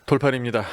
돌팔입니다.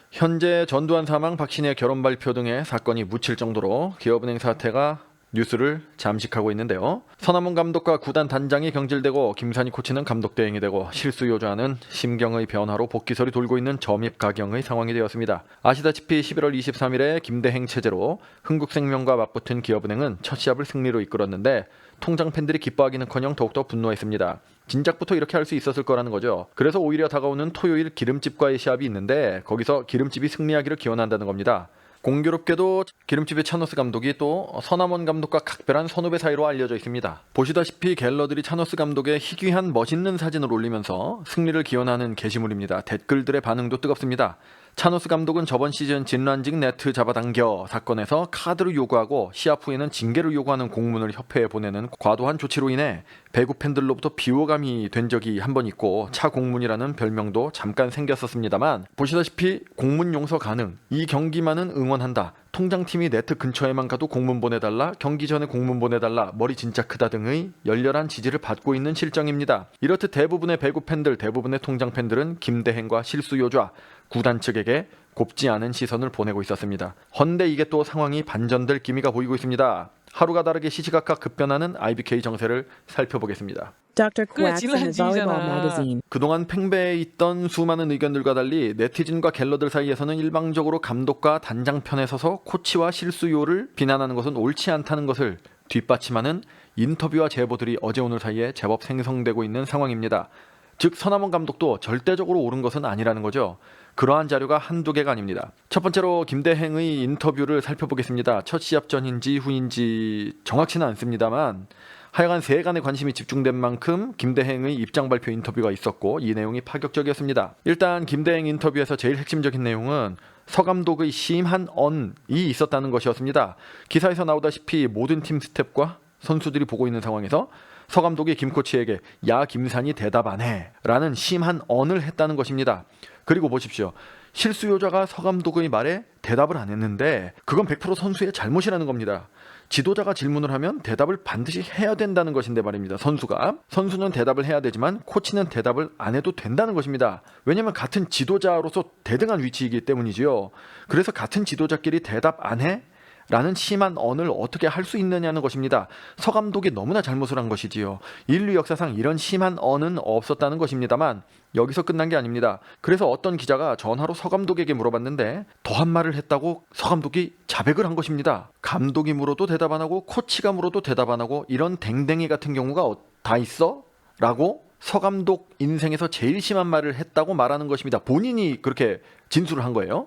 현재 전두환 사망, 박신혜 결혼 발표 등의 사건이 묻힐 정도로 기업은행 사태가 뉴스를 잠식하고 있는데요. 서남원 감독과 구단 단장이 경질되고 김산희 코치는 감독 대행이 되고 실수 요조하는 심경의 변화로 복귀설이 돌고 있는 점입가경의 상황이 되었습니다. 아시다시피 11월 23일에 김대행 체제로 흥국생명과 맞붙은 기업은행은 첫 시합을 승리로 이끌었는데 통장 팬들이 기뻐하기는커녕 더욱더 분노했습니다. 진작부터 이렇게 할 수 있었을 거라는 거죠. 그래서 오히려 다가오는 토요일 기름집과의 시합이 있는데 거기서 기름집이 승리하기를 기원한다는 겁니다. 공교롭게도 기름집의 차너스 감독이 또 서남원 감독과 각별한 선후배 사이로 알려져 있습니다. 보시다시피 갤러들이 차너스 감독의 희귀한 멋있는 사진을 올리면서 승리를 기원하는 게시물입니다. 댓글들의 반응도 뜨겁습니다. 차노스 감독은 저번 시즌 진란직 네트 잡아당겨 사건에서 카드를 요구하고 시합 후에는 징계를 요구하는 공문을 협회에 보내는 과도한 조치로 인해 배구 팬들로부터 비호감이 된 적이 한 번 있고 차 공문이라는 별명도 잠깐 생겼었습니다만 보시다시피 공문 용서 가능, 이 경기만은 응원한다, 통장팀이 네트 근처에만 가도 공문 보내달라, 경기 전에 공문 보내달라, 머리 진짜 크다 등의 열렬한 지지를 받고 있는 실정입니다. 이렇듯 대부분의 배구 팬들, 대부분의 통장 팬들은 김대행과 실수 요좌, 구단 측에게 곱지 않은 시선을 보내고 있었습니다. 헌데 이게 또 상황이 반전될 기미가 보이고 있습니다. 하루가 다르게 시시각각 급변하는 IBK 정세를 살펴보겠습니다. Dr. 그래, Quacks in the Volleyball Magazine. 그동안 팽배해 있던 수많은 의견들과 달리 네티즌과 갤러들 사이에서는 일방적으로 감독과 단장 편에 서서 코치와 실수요를 비난하는 것은 옳지 않다는 것을 뒷받침하는 인터뷰와 제보들이 어제 오늘 사이에 제법 생성되고 있는 상황입니다. 즉 서남원 감독도 절대적으로 옳은 것은 아니라는 거죠. 그러한 자료가 한두 개가 아닙니다. 첫 번째로 김대행의 인터뷰를 살펴보겠습니다. 첫 시합 전인지 후인지 정확치는 않습니다만 하여간 세간의 관심이 집중된 만큼 김대행의 입장 발표 인터뷰가 있었고 이 내용이 파격적이었습니다. 일단 김대행 인터뷰에서 제일 핵심적인 내용은 서 감독의 심한 언이 있었다는 것이었습니다. 기사에서 나오다시피 모든 팀 스텝과 선수들이 보고 있는 상황에서 서 감독이 김 코치에게 야 김산이 대답 안 해 라는 심한 언을 했다는 것입니다. 그리고 보십시오. 실수 요자가 서 감독의 말에 대답을 안 했는데 그건 100% 선수의 잘못이라는 겁니다. 지도자가 질문을 하면 대답을 반드시 해야 된다는 것인데 말입니다. 선수는 대답을 해야 되지만 코치는 대답을 안 해도 된다는 것입니다. 왜냐하면 같은 지도자로서 대등한 위치이기 때문이지요. 그래서 같은 지도자끼리 대답 안 해? 라는 심한 언을 어떻게 할 수 있느냐는 것입니다. 서 감독이 너무나 잘못을 한 것이지요. 인류 역사상 이런 심한 언은 없었다는 것입니다만 여기서 끝난 게 아닙니다. 그래서 어떤 기자가 전화로 서 감독에게 물어봤는데 더한 말을 했다고 서 감독이 자백을 한 것입니다. 감독이 물어도 대답 안 하고 코치가 물어도 대답 안 하고 이런 댕댕이 같은 경우가 다 있어? 라고 서 감독 인생에서 제일 심한 말을 했다고 말하는 것입니다. 본인이 그렇게 진술을 한 거예요.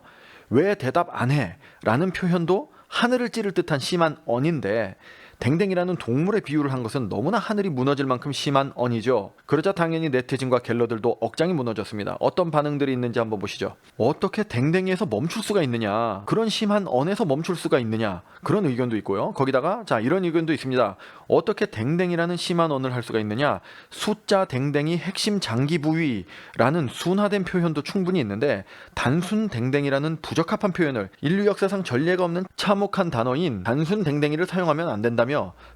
왜 대답 안 해? 라는 표현도 하늘을 찌를 듯한 심한 언인데 댕댕이라는 동물의 비유를 한 것은 너무나 하늘이 무너질 만큼 심한 언이죠. 그러자 당연히 네티즌과 갤러들도 억장이 무너졌습니다. 어떤 반응들이 있는지 한번 보시죠. 어떻게 댕댕이에서 멈출 수가 있느냐, 그런 심한 언에서 멈출 수가 있느냐, 그런 의견도 있고요. 거기다가 자 이런 의견도 있습니다. 어떻게 댕댕이라는 심한 언을 할 수가 있느냐, 숫자 댕댕이 핵심 장기 부위라는 순화된 표현도 충분히 있는데 단순 댕댕이라는 부적합한 표현을, 인류 역사상 전례가 없는 참혹한 단어인 단순 댕댕이를 사용하면 안 된다며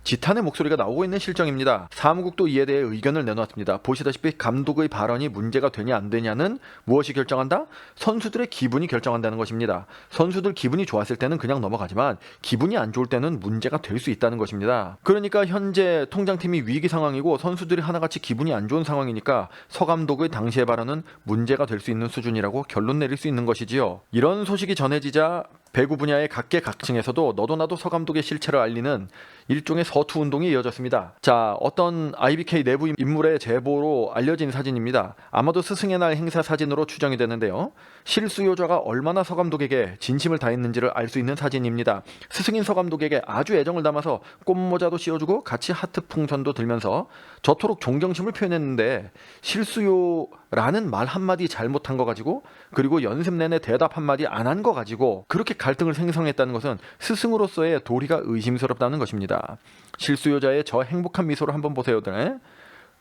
지탄의 목소리가 나오고 있는 실정입니다. 사무국도 이에 대해 의견을 내놓았습니다. 보시다시피 감독의 발언이 문제가 되냐 안 되냐는 무엇이 결정한다? 선수들의 기분이 결정한다는 것입니다. 선수들 기분이 좋았을 때는 그냥 넘어가지만 기분이 안 좋을 때는 문제가 될 수 있다는 것입니다. 그러니까 현재 통장팀이 위기 상황이고 선수들이 하나같이 기분이 안 좋은 상황이니까 서 감독의 당시의 발언은 문제가 될 수 있는 수준이라고 결론 내릴 수 있는 것이지요. 이런 소식이 전해지자 배구 분야의 각계각층에서도 너도 나도 서 감독의 실체를 알리는 일종의 서투 운동이 이어졌습니다. 자, 어떤 IBK 내부 인물의 제보로 알려진 사진입니다. 아마도 스승의 날 행사 사진으로 추정이 되는데요. 실수 요자가 얼마나 서 감독에게 진심을 다했는지를 알 수 있는 사진입니다. 스승인 서 감독에게 아주 애정을 담아서 꽃모자도 씌워주고 같이 하트 풍선도 들면서 저토록 존경심을 표현했는데 실수요라는 말 한마디 잘못한 거 가지고 그리고 연습 내내 대답 한마디 안 한 거 가지고 그렇게 갈등을 생성했다는 것은 스승으로서의 도리가 의심스럽다는 것입니다. 실수요자의 저 행복한 미소를 한번 보세요들.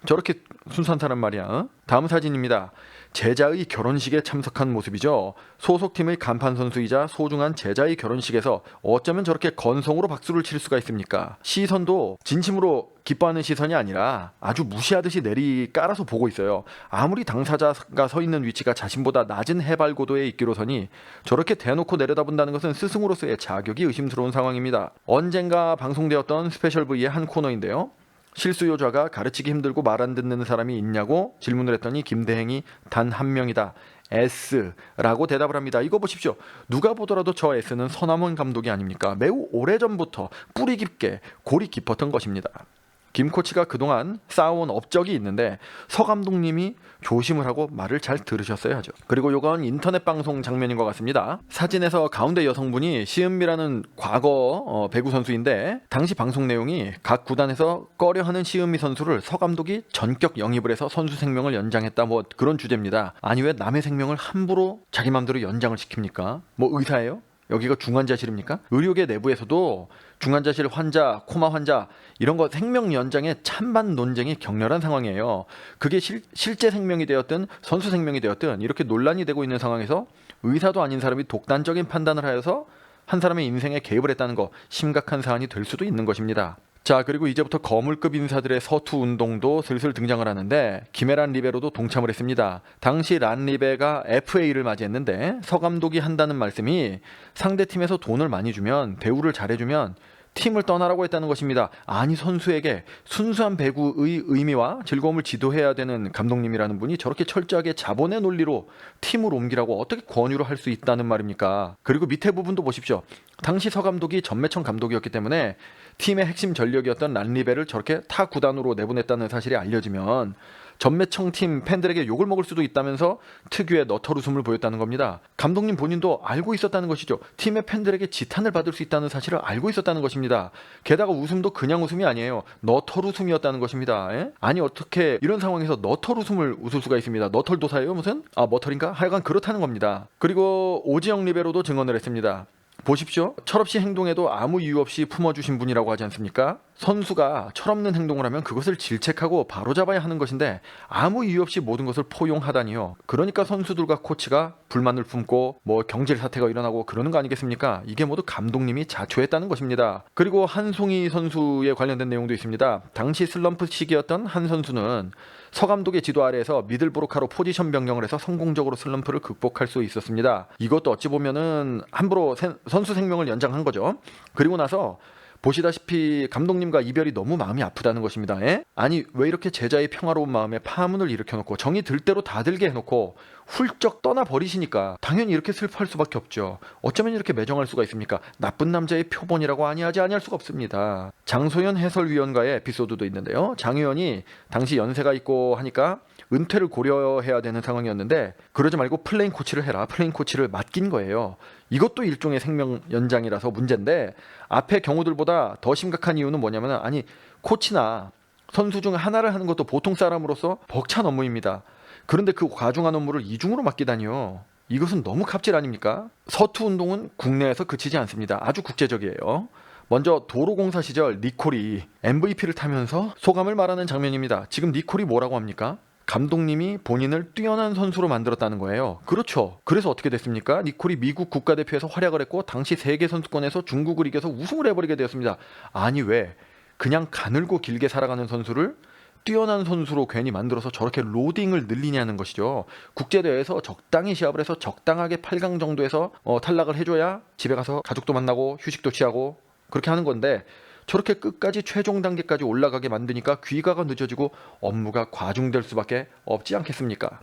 저렇게 순수한 말이야. 어? 다음 사진입니다. 제자의 결혼식에 참석한 모습이죠. 소속팀의 간판 선수이자 소중한 제자의 결혼식에서 어쩌면 저렇게 건성으로 박수를 칠 수가 있습니까? 시선도 진심으로 기뻐하는 시선이 아니라 아주 무시하듯이 내리 깔아서 보고 있어요. 아무리 당사자가 서 있는 위치가 자신보다 낮은 해발 고도에 있기로서니 저렇게 대놓고 내려다본다는 것은 스승으로서의 자격이 의심스러운 상황입니다. 언젠가 방송되었던 스페셜 V의 한 코너인데요. 실수요자가 가르치기 힘들고 말 안 듣는 사람이 있냐고 질문을 했더니 김대행이 단 한 명이다. S라고 대답을 합니다. 이거 보십시오. 누가 보더라도 저 S는 서남원 감독이 아닙니까? 매우 오래전부터 뿌리 깊게 골이 깊었던 것입니다. 김 코치가 그동안 쌓아온 업적이 있는데 서 감독님이 조심을 하고 말을 잘 들으셨어야죠. 그리고 이건 인터넷 방송 장면인 것 같습니다. 사진에서 가운데 여성분이 시은미라는 과거 배구 선수인데 당시 방송 내용이 각 구단에서 꺼려하는 시은미 선수를 서 감독이 전격 영입을 해서 선수 생명을 연장했다 뭐 그런 주제입니다. 아니 왜 남의 생명을 함부로 자기 맘대로 연장을 시킵니까? 뭐 의사예요? 여기가 중환자실입니까? 의료계 내부에서도 중환자실 환자, 코마 환자 이런 거 생명 연장의 찬반 논쟁이 격렬한 상황이에요. 그게 실제 생명이 되었든 선수 생명이 되었든 이렇게 논란이 되고 있는 상황에서 의사도 아닌 사람이 독단적인 판단을 하여서 한 사람의 인생에 개입을 했다는 거 심각한 사안이 될 수도 있는 것입니다. 자, 그리고 이제부터 거물급 인사들의 서투 운동도 슬슬 등장을 하는데 김혜란 리베로도 동참을 했습니다. 당시 란 리베가 FA를 맞이했는데 서 감독이 한다는 말씀이 상대팀에서 돈을 많이 주면 대우를 잘해주면 팀을 떠나라고 했다는 것입니다. 아니 선수에게 순수한 배구의 의미와 즐거움을 지도해야 되는 감독님이라는 분이 저렇게 철저하게 자본의 논리로 팀을 옮기라고 어떻게 권유를 할 수 있다는 말입니까? 그리고 밑에 부분도 보십시오. 당시 서 감독이 전매청 감독이었기 때문에 팀의 핵심 전력이었던 란리베를 저렇게 타 구단으로 내보냈다는 사실이 알려지면 전매청 팀 팬들에게 욕을 먹을 수도 있다면서 특유의 너털 웃음을 보였다는 겁니다. 감독님 본인도 알고 있었다는 것이죠. 팀의 팬들에게 지탄을 받을 수 있다는 사실을 알고 있었다는 것입니다. 게다가 웃음도 그냥 웃음이 아니에요. 너털 웃음이었다는 것입니다. 에? 아니 어떻게 이런 상황에서 너털 웃음을 웃을 수가 있습니다. 너털 도사예요 무슨? 아 머털인가? 하여간 그렇다는 겁니다. 그리고 오지영 리베로도 증언을 했습니다. 보십시오. 철없이 행동해도 아무 이유 없이 품어주신 분이라고 하지 않습니까? 선수가 철없는 행동을 하면 그것을 질책하고 바로잡아야 하는 것인데 아무 이유 없이 모든 것을 포용하다니요. 그러니까 선수들과 코치가 불만을 품고 뭐 경질 사태가 일어나고 그러는 거 아니겠습니까? 이게 모두 감독님이 자초했다는 것입니다. 그리고 한송이 선수에 관련된 내용도 있습니다. 당시 슬럼프 시기였던 한 선수는 서 감독의 지도 아래에서 미들브로카로 포지션 변경을 해서 성공적으로 슬럼프를 극복할 수 있었습니다. 이것도 어찌 보면은 함부로 선수 생명을 연장한 거죠. 그리고 나서 보시다시피 감독님과 이별이 너무 마음이 아프다는 것입니다. 에? 아니 왜 이렇게 제자의 평화로운 마음에 파문을 일으켜놓고 정이 들 대로 다 들게 해놓고 훌쩍 떠나버리시니까 당연히 이렇게 슬퍼할 수밖에 없죠. 어쩌면 이렇게 매정할 수가 있습니까? 나쁜 남자의 표본이라고 아니하지 아니할 수가 없습니다. 장소연 해설위원과의 에피소드도 있는데요. 장 의원이 당시 연세가 있고 하니까 은퇴를 고려해야 되는 상황이었는데 그러지 말고 플레인 코치를 해라. 플레인 코치를 맡긴 거예요. 이것도 일종의 생명 연장이라서 문제인데 앞의 경우들보다 더 심각한 이유는 뭐냐면 아니 코치나 선수 중 하나를 하는 것도 보통 사람으로서 벅찬 업무입니다. 그런데 그 과중한 업무를 이중으로 맡기다니요. 이것은 너무 갑질 아닙니까? 서투 운동은 국내에서 그치지 않습니다. 아주 국제적이에요. 먼저 도로공사 시절 니콜이 MVP를 타면서 소감을 말하는 장면입니다. 지금 니콜이 뭐라고 합니까? 감독님이 본인을 뛰어난 선수로 만들었다는 거예요. 그렇죠. 그래서 어떻게 됐습니까? 니콜이 미국 국가대표에서 활약을 했고 당시 세계선수권에서 중국을 이겨서 우승을 해버리게 되었습니다. 아니 왜 그냥 가늘고 길게 살아가는 선수를 뛰어난 선수로 괜히 만들어서 저렇게 로딩을 늘리냐는 것이죠. 국제대회에서 적당히 시합을 해서 적당하게 8강 정도에서 탈락을 해줘야 집에 가서 가족도 만나고 휴식도 취하고 그렇게 하는 건데 저렇게 끝까지 최종 단계까지 올라가게 만드니까 귀가가 늦어지고 업무가 과중될 수밖에 없지 않겠습니까?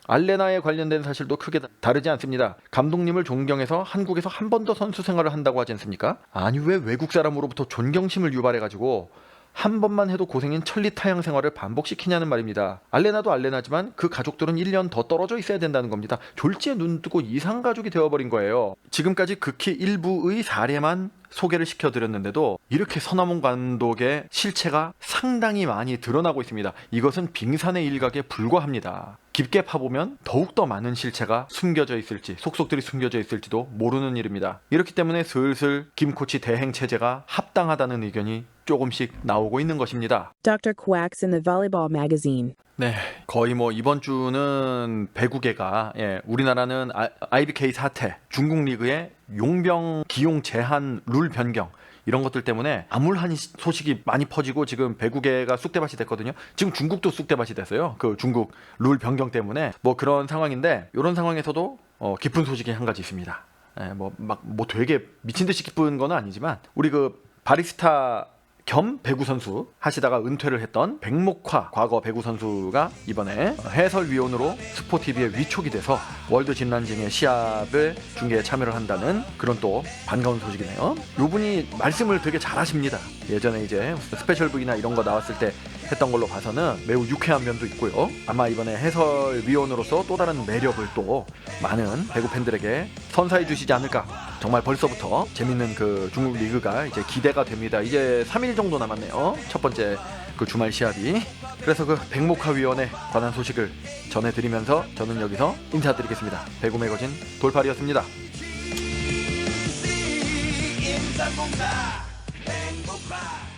알레나에 관련된 사실도 크게 다르지 않습니다. 감독님을 존경해서 한국에서 한 번 더 선수 생활을 한다고 하지 않습니까? 아니 왜 외국 사람으로부터 존경심을 유발해가지고 한 번만 해도 고생인 천리타양 생활을 반복시키냐는 말입니다. 알레나도 알레나지만 그 가족들은 1년 더 떨어져 있어야 된다는 겁니다. 졸지에 눈 뜨고 이상가족이 되어버린 거예요. 지금까지 극히 일부의 사례만 소개를 시켜드렸는데도 이렇게 서남원 감독의 실체가 상당히 많이 드러나고 있습니다. 이것은 빙산의 일각에 불과합니다. 깊게 파보면 더욱더 많은 실체가 숨겨져 있을지, 속속들이 숨겨져 있을지도 모르는 일입니다. 이렇기 때문에 슬슬 김코치 대행 체제가 합당하다는 의견이 조금씩 나오고 있는 것입니다. Dr. Quacks in the Volleyball Magazine. 네, 거의 뭐 이번 주는 배구계가 우리나라는 IBK 사태, 중국 리그의 용병 기용 제한 룰 변경 이런 것들 때문에 암울한 소식이 많이 퍼지고 지금 배구계가 쑥대밭이 됐거든요. 지금 중국도 쑥대밭이 됐어요. 그 중국 룰 변경 때문에 뭐 그런 상황인데 이런 상황에서도 기쁜 소식이 한 가지 있습니다. 뭐 되게 미친 듯이 기쁜 건 아니지만 우리 그 바리스타 겸 배구 선수 하시다가 은퇴를 했던 백목화 과거 배구 선수가 이번에 해설위원으로 스포티비의 위촉이 돼서 월드 진란징의 시합을 중계에 참여를 한다는 그런 또 반가운 소식이네요. 이분이 말씀을 되게 잘하십니다. 예전에 이제 스페셜북이나 이런 거 나왔을 때 했던 걸로 봐서는 매우 유쾌한 면도 있고요. 아마 이번에 해설위원으로서 또 다른 매력을 또 많은 배구 팬들에게 선사해 주시지 않을까. 정말 벌써부터 재밌는 그 중국 리그가 이제 기대가 됩니다. 이제 3일 정도 남았네요. 첫 번째 그 주말 시합이. 그래서 그 백목화 위원에 관한 소식을 전해드리면서 저는 여기서 인사드리겠습니다. 배구 매거진 돌팔이었습니다. 인사공사 행복파